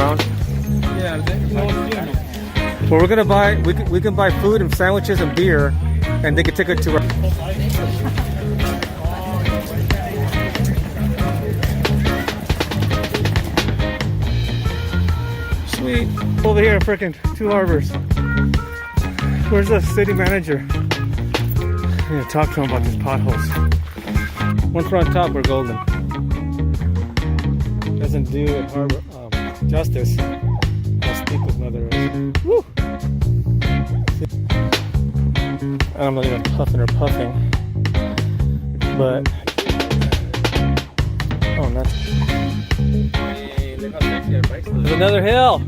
around. Yeah, Well, we're gonna buy. We can buy food and sandwiches and beer, and they can take it to. Sweet. Over here, freaking Two Harbors. Where's the city manager? I need to talk to him about these potholes. Once we're on top, we're golden. Doesn't do it harbor justice. How steep this mother is. Woo! I'm not even puffing or puffing, but oh, nuts! There's another hill.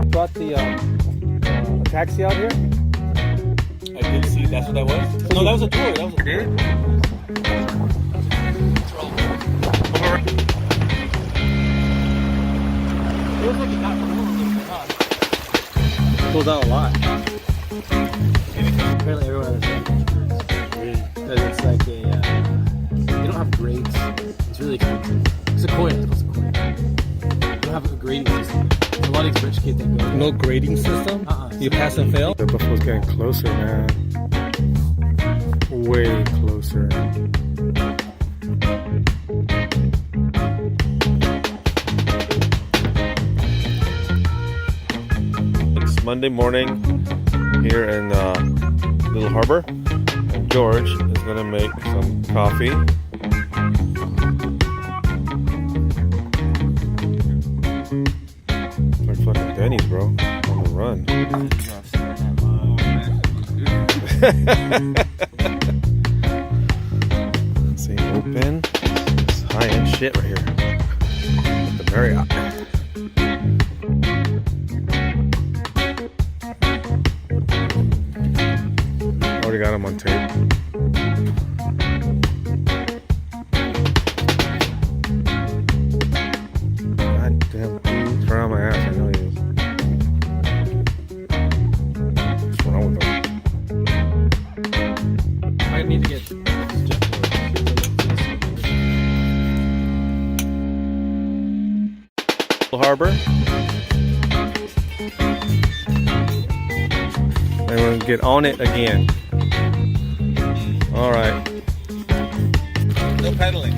Brought the taxi out here. I did see. That's what that was. No, that was a tour. That was a tour. It was like it got Pulled out a lot. Apparently everyone understands. Because it's like a, They don't have grades. It's really expensive. It's a coin. It's a coin. They don't have a grading system. There's a lot of these rich kids that go. no grading system? You pass and fail? The buffalo's getting closer, man. Way closer. It's Monday morning here in Little Harbor, and George is gonna make some coffee. It's like fucking Denny's, bro. On the run. See, open. It's high-end shit right here. At the Marriott. Already got him on tape. God damn, he's right on my ass. I know he is. What's wrong with him? I need to get Harbor. And we're gonna get on it again. All right. no pedaling.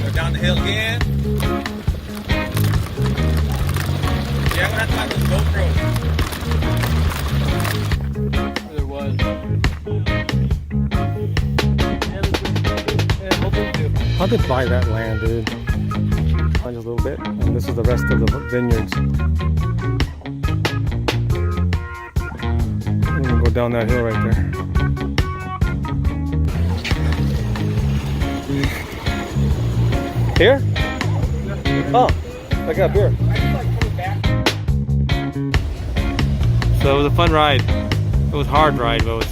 Go down the hill again. Yeah, I'm gonna have to buy those GoPros. There was. How'd they buy that land, dude? Find a little bit, and this is the rest of the vineyards. I'm gonna go down that hill right there. Here? Oh, I got beer. So it was a fun ride. It was a hard ride, but it was